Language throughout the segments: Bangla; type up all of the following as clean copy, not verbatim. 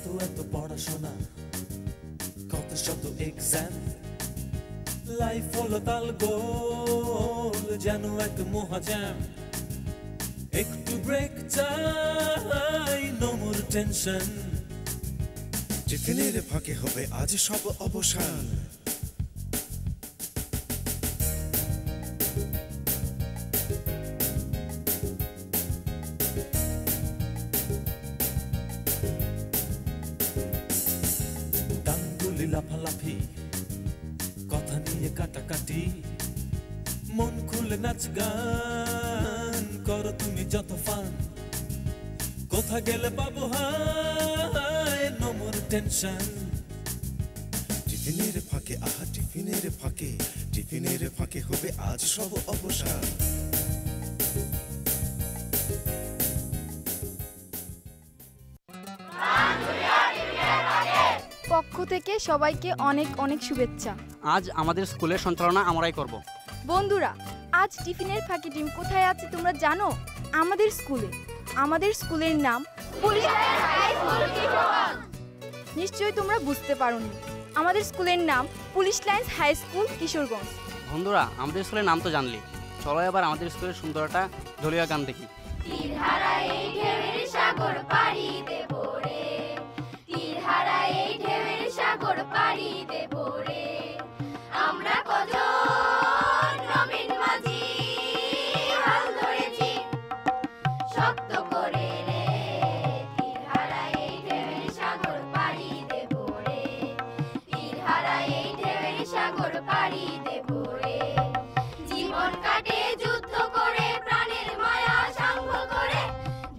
এত এত পড়াশোনা, কত শত এক্সাম, লাইফ হলো তাল গোল যেন এক মহাজাম। একটু ব্রেক চাই, নো মোর টেনশন। টিফিনের ফাঁকে হবে আজ সব অবসান। গাঙ্গুলি লাফালাফি, কথা নিয়ে কাটাকাটি, মন খুলে নাচ গান করো তুমি যত ফান। কোথা গেলে পাবো হায়, নো মোর টেনশন। টিফিনের ফাঁকে আহা টিফিনের ফাঁকে, টিফিনের ফাঁকে হবে আজ সব অবসান। পক্ষ থেকে সবাইকে অনেক অনেক শুভেচ্ছা। আজ আমাদের স্কুলের সঞ্চালনা আমরাই করব। বন্ধুরা, আজ টিফিনের ফাঁকি টিম কোথায় আছে তোমরা জানো? আমাদের স্কুলে। আমাদের স্কুলের নাম police lines high school Kishoreganj. নিশ্চয়ই তোমরা বুঝতে পারোনি, আমাদের স্কুলের নাম police lines high school Kishoreganj. বন্ধুরা, আমাদের স্কুলের নাম তো জানলি, চলো এবার আমাদের স্কুলের সুন্দরটা ঝলিয়া গান দেখি। সাগর পাড়ি দেব রে, তীরহারা এই ঢেউয়ের সাগর পাড়ি দেব রে। আমরা কজন নবীন মাঝি হাল ধরেছি শক্ত করে রে, তীরহারা এই ঢেউয়ের সাগর পাড়ি দেব রে, তীরহারা এই ঢেউয়ের সাগর পাড়ি দেব রে। জীবন কাটে যুদ্ধ করে, প্রাণের মায়া সাঙ্গ করে,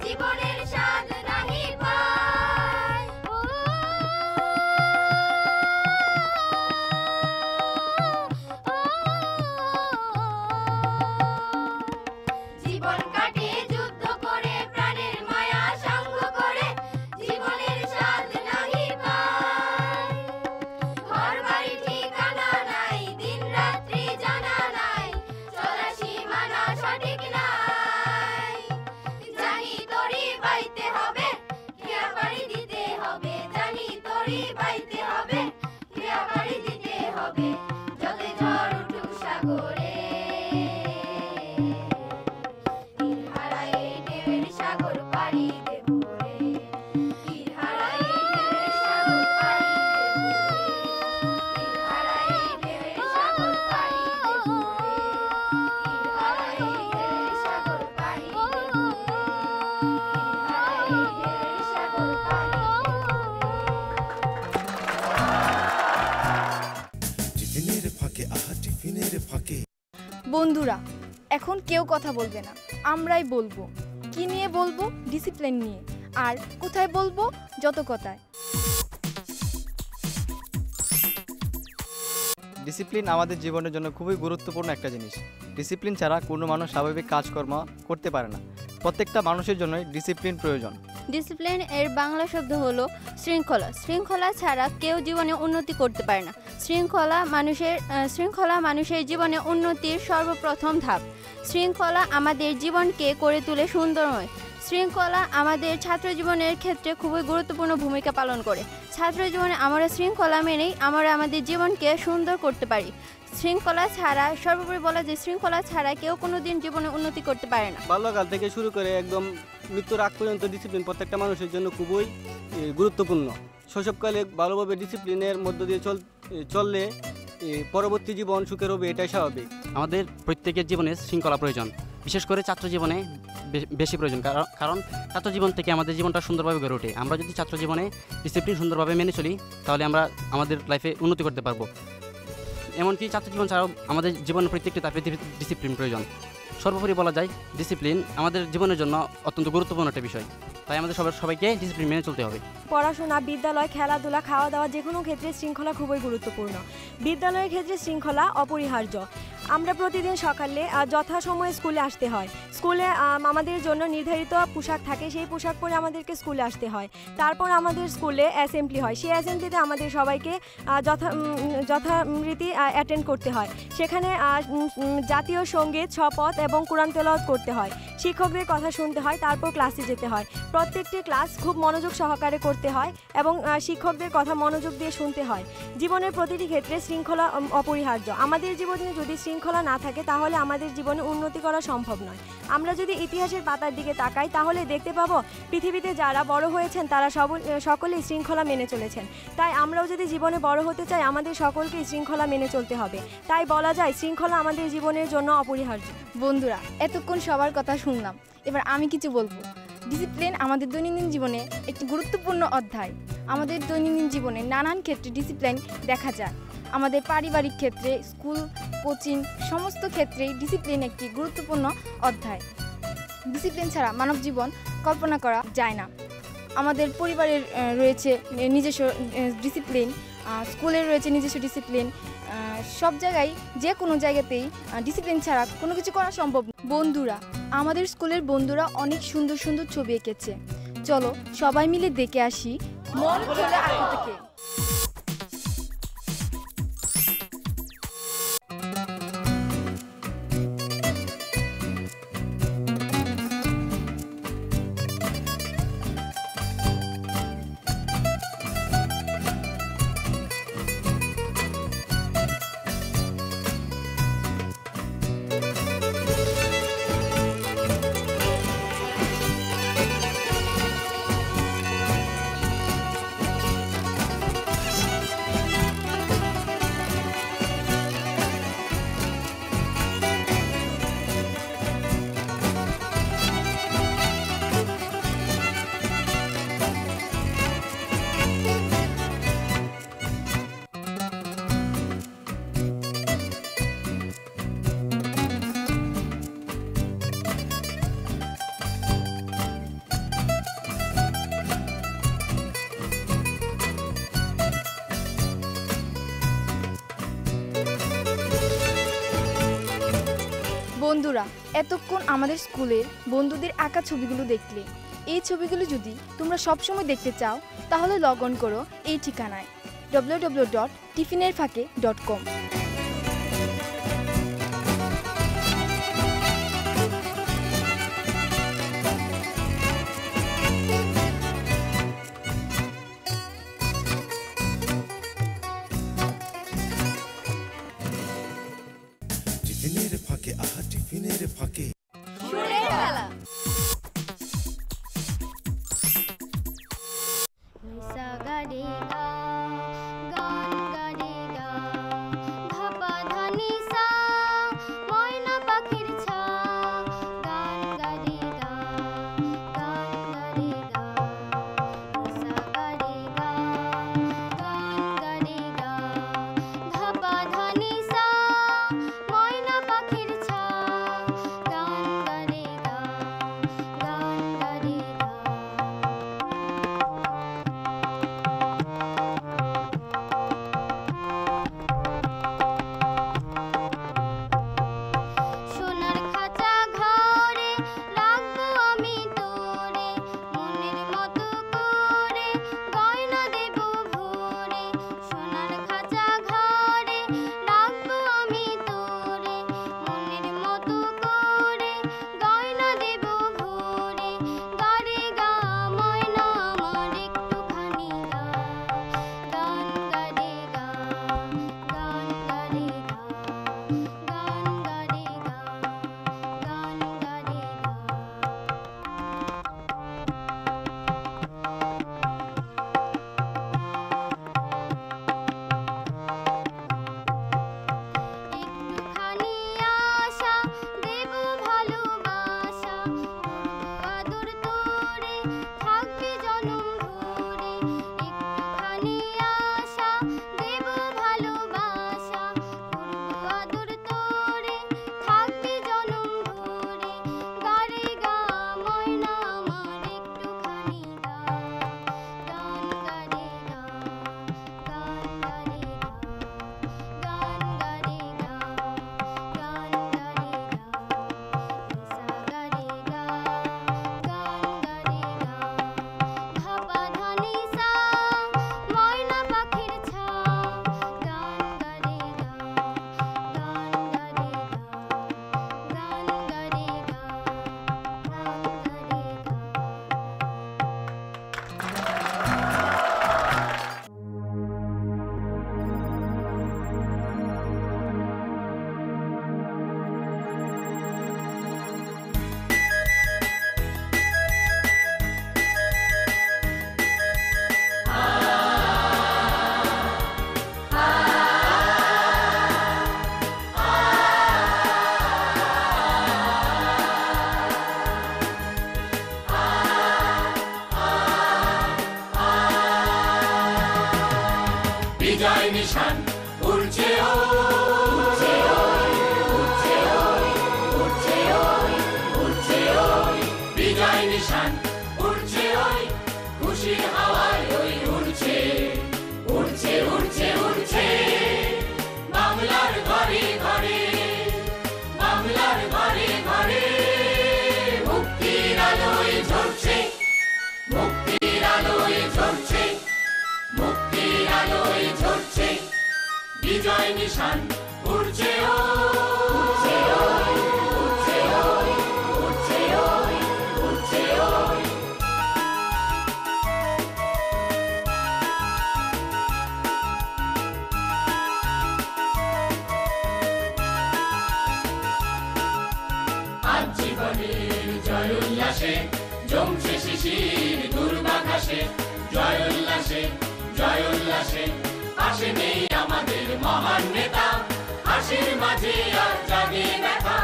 জীবনের স্বাদ নাহি পায়। জীবন কাটে যুদ্ধ করে, প্রাণের মায়া সাঙ্গ করে, জীবনের স্বাদ নাহি পায়। ঘর বাড়ি ঠিকানা নাই, দিন রাত্রি জানা নাই, চলার সীমানা সঠিক নাই। জানি তোরই বাইতে হবে, ক্রিয়া বাড়ি দিতে হবে, জানি তোরই বাইতে হবে, ক্রিয়া বাড়ি দিতে হবে। যতই ঝড় উঠুক সাগরে, তীরহারা এই ঢেউয়ের সাগর পাড়ি দেব রে, তীরহারা এই ঢেউয়ের সাগর পাড়ি দেব রে, তীরহারা এই ঢেউয়ের সাগর পাড়ি দেব রে, তীরহারা এই ঢেউয়ের সাগর পাড়ি দেব রে, তীরহারা এই ঢেউয়ের সাগর পাড়ি দেব রে। টিফিনের ফাঁকে আহা টিফিনের ফাঁকে। বন্ধুরা, এখন কেউ কথা বলবে না, আমরাই বলবো। কি নিয়ে বলবো? ডিসিপ্লিন নিয়ে। আর কোথায় বলবো? যত কথায়। ডিসিপ্লিন আমাদের জীবনের জন্য খুবই গুরুত্বপূর্ণ একটা জিনিস। ডিসিপ্লিন ছাড়া কোনো মানুষ স্বাভাবিক কাজকর্ম করতে পারে না। প্রত্যেকটা মানুষের জন্যই ডিসিপ্লিন প্রয়োজন। ডিসিপ্লিন এর বাংলা শব্দ হলো শৃঙ্খলা। শৃঙ্খলা ছাড়া কেউ জীবনে উন্নতি করতে পারে না। শৃঙ্খলা মানুষের জীবনে উন্নতির সর্বপ্রথম ধাপ। শৃঙ্খলা আমাদের জীবনকে করে তোলে সুন্দরময়। শৃঙ্খলা আমাদের ছাত্র জীবনের ক্ষেত্রে খুবই গুরুত্বপূর্ণ ভূমিকা পালন করে। ছাত্র জীবনে আমরা শৃঙ্খলা মেনেই আমরা আমাদের জীবনকে সুন্দর করতে পারি। শৃঙ্খলা ছাড়া, সর্বোপরি বলা যায়, শৃঙ্খলা ছাড়া কেউ কোনোদিন জীবনে উন্নতি করতে পারে না। বাল্যকাল থেকে শুরু করে একদম মৃত্যুর আগ পর্যন্ত ডিসিপ্লিন প্রত্যেকটা মানুষের জন্য খুবই গুরুত্বপূর্ণ। শৈশবকালে ভালোভাবে ডিসিপ্লিনের মধ্য দিয়ে চললে পরবর্তী জীবন সুখের হবে, এটাই স্বাভাবিক। আমাদের প্রত্যেকের জীবনে শৃঙ্খলা প্রয়োজন, বিশেষ করে ছাত্র জীবনে বেশি প্রয়োজন। কারণ ছাত্র জীবন থেকে আমাদের জীবনটা সুন্দরভাবে গড়ে ওঠে। আমরা যদি ছাত্র জীবনে ডিসিপ্লিন সুন্দরভাবে মেনে চলি, তাহলে আমরা আমাদের লাইফে উন্নতি করতে পারবো। এমনকি ছাত্র জীবন ছাড়াও আমাদের জীবনের প্রত্যেকটি ধাপে ডিসিপ্লিন প্রয়োজন। সর্বোপরি বলা যায়, ডিসিপ্লিন আমাদের জীবনের জন্য অত্যন্ত গুরুত্বপূর্ণ একটা বিষয়। তাই আমাদের সবাইকে ডিসিপ্লিন মেনে চলতে হবে। পড়াশোনা, বিদ্যালয়, খেলাধুলা, খাওয়া দাওয়া, যে কোনো ক্ষেত্রে শৃঙ্খলা খুবই গুরুত্বপূর্ণ। বিদ্যালয়ের ক্ষেত্রে শৃঙ্খলা অপরিহার্য। আমরা প্রতিদিন সকালে যথাসময়ে স্কুলে আসতে হয়। স্কুলে আমাদের জন্য নির্ধারিত পোশাক থাকে, সেই পোশাক পরে আমাদেরকে স্কুলে আসতে হয়। তারপর আমাদের স্কুলে অ্যাসেম্বলি হয়, সেই অ্যাসেম্বলিতে আমাদের সবাইকে যথারীতি অ্যাটেন্ড করতে হয়। সেখানে জাতীয় সঙ্গীত, শপথ এবং কোরআন তেলাওয়াত করতে হয়, শিক্ষকদের কথা শুনতে হয়, তারপর ক্লাসে যেতে হয়। প্রত্যেকটি ক্লাস খুব মনোযোগ সহকারে করতে হয় এবং শিক্ষকদের কথা মনোযোগ দিয়ে শুনতে হয়। জীবনের প্রতিটি ক্ষেত্রে শৃঙ্খলা অপরিহার্য। আমাদের জীবনে যদি শৃঙ্খলা না থাকে তাহলে আমাদের জীবনে উন্নতি করা সম্ভব নয়। আমরা যদি ইতিহাসের পাতার দিকে তাকাই তাহলে দেখতে পাবো পৃথিবীতে যারা বড় হয়েছেন তারা সকলেই শৃঙ্খলা মেনে চলেছেন। তাই আমরাও যদি জীবনে বড় হতে চাই আমাদের সকলকেই শৃঙ্খলা মেনে চলতে হবে। তাই বলা যায় শৃঙ্খলা আমাদের জীবনের জন্য অপরিহার্য। বন্ধুরা, এতক্ষণ সবার কথা শুনলাম, এবার আমি কিছু বলবো। ডিসিপ্লিন আমাদের দৈনন্দিন জীবনে একটি গুরুত্বপূর্ণ অধ্যায়। আমাদের দৈনন্দিন জীবনে নানান ক্ষেত্রে ডিসিপ্লিন দেখা যায়। আমাদের পারিবারিক ক্ষেত্রে, স্কুল, কোচিং সমস্ত ক্ষেত্রেই ডিসিপ্লিন একটি গুরুত্বপূর্ণ অধ্যায়। ডিসিপ্লিন ছাড়া মানব জীবন কল্পনা করা যায় না। আমাদের পরিবারের রয়েছে নিজস্ব ডিসিপ্লিন, স্কুলের রয়েছে নিজস্ব ডিসিপ্লিন। সব জায়গায় যে কোনো জায়গাতেই ডিসিপ্লিন ছাড়া কোনো কিছু করা সম্ভব না। বন্ধুরা, আমাদের স্কুলের বন্ধুরা অনেক সুন্দর সুন্দর ছবি এঁকেছে। চলো সবাই মিলে দেখে আসি মন খুলে আঁকা থেকে। বন্ধুরা, এতক্ষণ আমাদের স্কুলের বন্ধুদের আঁকা ছবিগুলো দেখলে। এই ছবিগুলো যদি তোমরা সবসময় দেখতে চাও তাহলে লগ অন করো এই ঠিকানায় www.tiffinerfake.com। টিফিনের ফাঁকে, আহা টিফিনের ফাঁকে সুরের খেলা। নিসা গা রে গা, গান গা রে গা, ধা পা ধা নি সা। নিশান উড়ছে উড়ছে উড়ছে উড়ছে উড়ছে বিজয় নিশান উড়ছে খুশির হাওয়ায় ওই উড়ছে উড়ছে উড়ছে উড়ছে বাংলার ঘরে ঘরে বাংলার ঘরে ঘরে মুক্তির আলোয় ঝরছে মুক্তির আলোয় ঝরছে মুক্তির আলোয় ঝরছে বিজয় নিশান উড়ছে উড়ছে উড়ছে উড়ছে উড়ছে আজ জীবনের জয় উল্লাসে জমছে শিশির দুর্বাঘাসে জয় উল্লাসে জয় উল্লাসে পাশে নেই আমাদের মহান নেতা হাসির মাঝে আর জাগে ব্যথা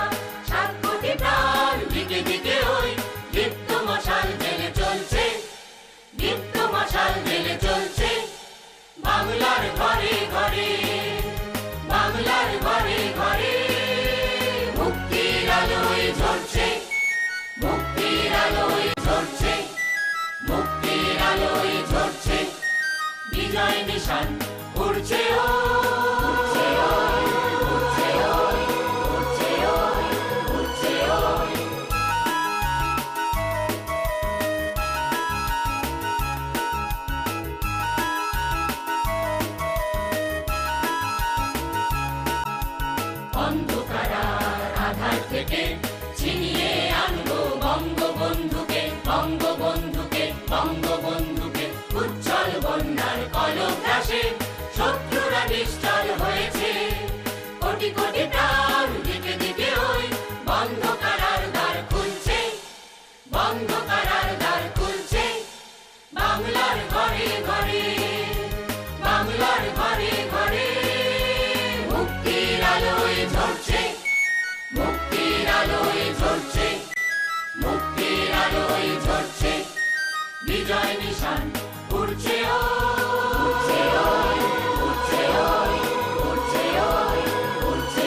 7 কোটি প্রাণ দিকে দিকে ওই দীপ্ত মশাল জেলে চলছে দীপ্ত মশাল জেলে চলছে বাংলার ঘরে ঘরে বাংলার ঘরে ঘরে মুক্তির আলোয় ঝরছে মুক্তির আলোয় ঝরছে মুক্তির আলোয় ঝরছে বিজয় নিশান উড়ছে উড়ছে উড়ছে উড়ছে উড়ছে অন্ধকার আধার থেকে ছিনিয়ে আনবো বঙ্গবন্ধুকে বঙ্গবন্ধুকে বঙ্গবন্ধুকে উজ্জ্বল বন্যার কলক ঘাসে শত্রুরা নিশ্চল হয়েছে কোটি কোটি প্রাণ দিকে দিকে ওই বন্ধ করার দ্বার খুলছে বন্ধ করার দ্বার খুলছে বাংলার ঘরে ঘরে বাংলার ঘরে ঘরে মুক্তির আলোয় ঝরছে মুক্তির আলোয় ঝরছে মুক্তির আলোয় ঝরছে বিজয় নিশান উড়ছে উড়ছে উড়ছে উড়ছে উড়ছে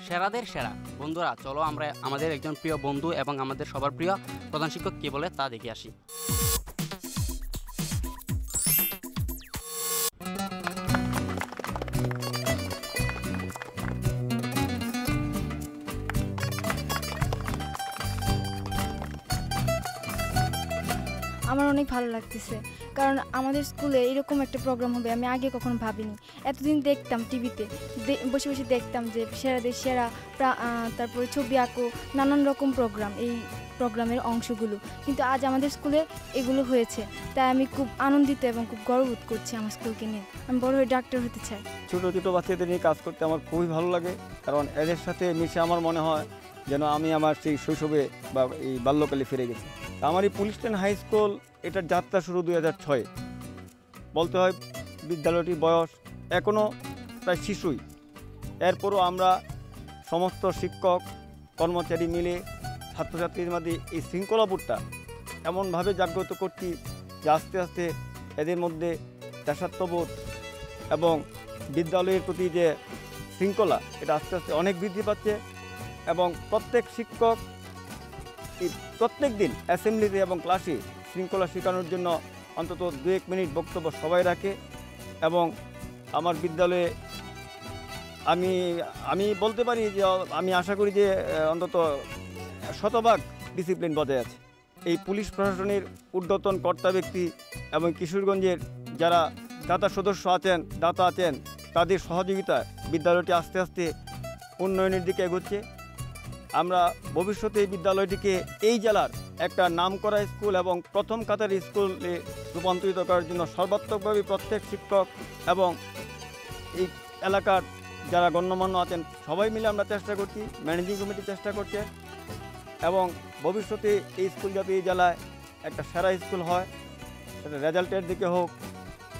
সেরাদের সেরা বন্ধুরা, চলো আমরা আমাদের একজন প্রিয় বন্ধু এবং আমাদের সবার প্রিয় প্রধান শিক্ষক কি বলে তা দেখে আসি। আমার অনেক ভালো লাগতেছে, কারণ আমাদের স্কুলে এরকম একটা প্রোগ্রাম হবে আমি আগে কখনো ভাবিনি। এতদিন দেখতাম টিভিতে বসে বসে দেখতাম যে সেরাদের সেরা, তারপরে ছবি আঁকো, নানান রকম প্রোগ্রাম, এই প্রোগ্রামের অংশগুলো, কিন্তু আজ আমাদের স্কুলে এগুলো হয়েছে, তাই আমি খুব আনন্দিত এবং খুব গর্ববোধ করছি আমার স্কুলকে নিয়ে। আমি বড় হয়ে ডাক্তার হতে চাই। ছোটো ছোটো বাচ্চাদের নিয়ে কাজ করতে আমার খুবই ভালো লাগে, কারণ এদের সাথে মিশে আমার মনে হয় যেন আমি আমার সেই শৈশবে বা এই বাল্যকালে ফিরে গেছি। আমার এই পুলিশ লাইন হাই স্কুল এটার যাত্রা শুরু 2006। বলতে হয় বিদ্যালয়টির বয়স এখনও প্রায় শিশুই। এরপরও আমরা সমস্ত শিক্ষক কর্মচারী মিলে ছাত্রছাত্রীদের মধ্যে এই শৃঙ্খলাবোধটা এমনভাবে জাগ্রত করছি যে আস্তে আস্তে এদের মধ্যে দেশাত্মবোধ এবং বিদ্যালয়ের প্রতি যে শৃঙ্খলা এটা আস্তে আস্তে অনেক বৃদ্ধি পাচ্ছে। এবং প্রত্যেক শিক্ষক প্রত্যেক দিন অ্যাসেম্বলিতে এবং ক্লাসে শৃঙ্খলা শেখানোর জন্য অন্তত 2-1 মিনিট বক্তব্য সবাই রাখে। এবং আমার বিদ্যালয়ে আমি বলতে পারি যে আমি আশা করি যে অন্তত 100% ডিসিপ্লিন বজায় আছে। এই পুলিশ প্রশাসনের ঊর্ধ্বতন কর্তা ব্যক্তি এবং কিশোরগঞ্জের যারা দাতা সদস্য আছেন, দাতা আছেন, তাদের সহযোগিতায় বিদ্যালয়টি আস্তে আস্তে উন্নয়নের দিকে এগোচ্ছে। আমরা ভবিষ্যতে এই বিদ্যালয়টিকে এই জেলার একটা নামকরা স্কুল এবং প্রথম কাতার স্কুলে রূপান্তরিত করার জন্য সর্বাত্মকভাবে প্রত্যেক শিক্ষক এবং এই এলাকার যারা গণ্যমান্য আছেন সবাই মিলে আমরা চেষ্টা করছি, ম্যানেজিং কমিটি চেষ্টা করছে। এবং ভবিষ্যতে এই স্কুল যাতে এই জেলায় একটা সেরা স্কুল হয়, সেটা রেজাল্টের দিকে হোক,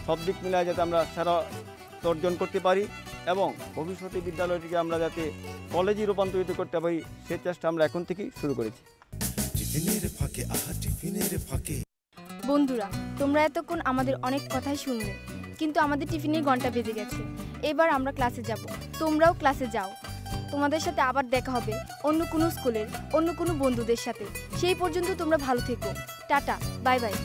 সব দিক মিলায় যাতে আমরা সেরা অর্জন করতে পারি এবং ভবিষ্যতে বিদ্যালয়টিকে আমরা যাতে কলেজে রূপান্তরিত করতে পারি সে চেষ্টা আমরা এখন থেকেই শুরু করেছি। টিফিনের ফাঁকে টিফিনের ফাঁকে। বন্ধুরা, তোমরা এতক্ষণ আমাদের অনেক কথাই শুনলে, কিন্তু আমাদের টিফিনের ঘন্টা বেজে গেছে। এবার আমরা ক্লাসে যাব, তোমরাও ক্লাসে যাও। তোমাদের সাথে আবার দেখা হবে অন্য কোনো স্কুলের অন্য কোনো বন্ধুদের সাথে। সেই পর্যন্ত তোমরা ভালো থেকো। Tata, bye bye.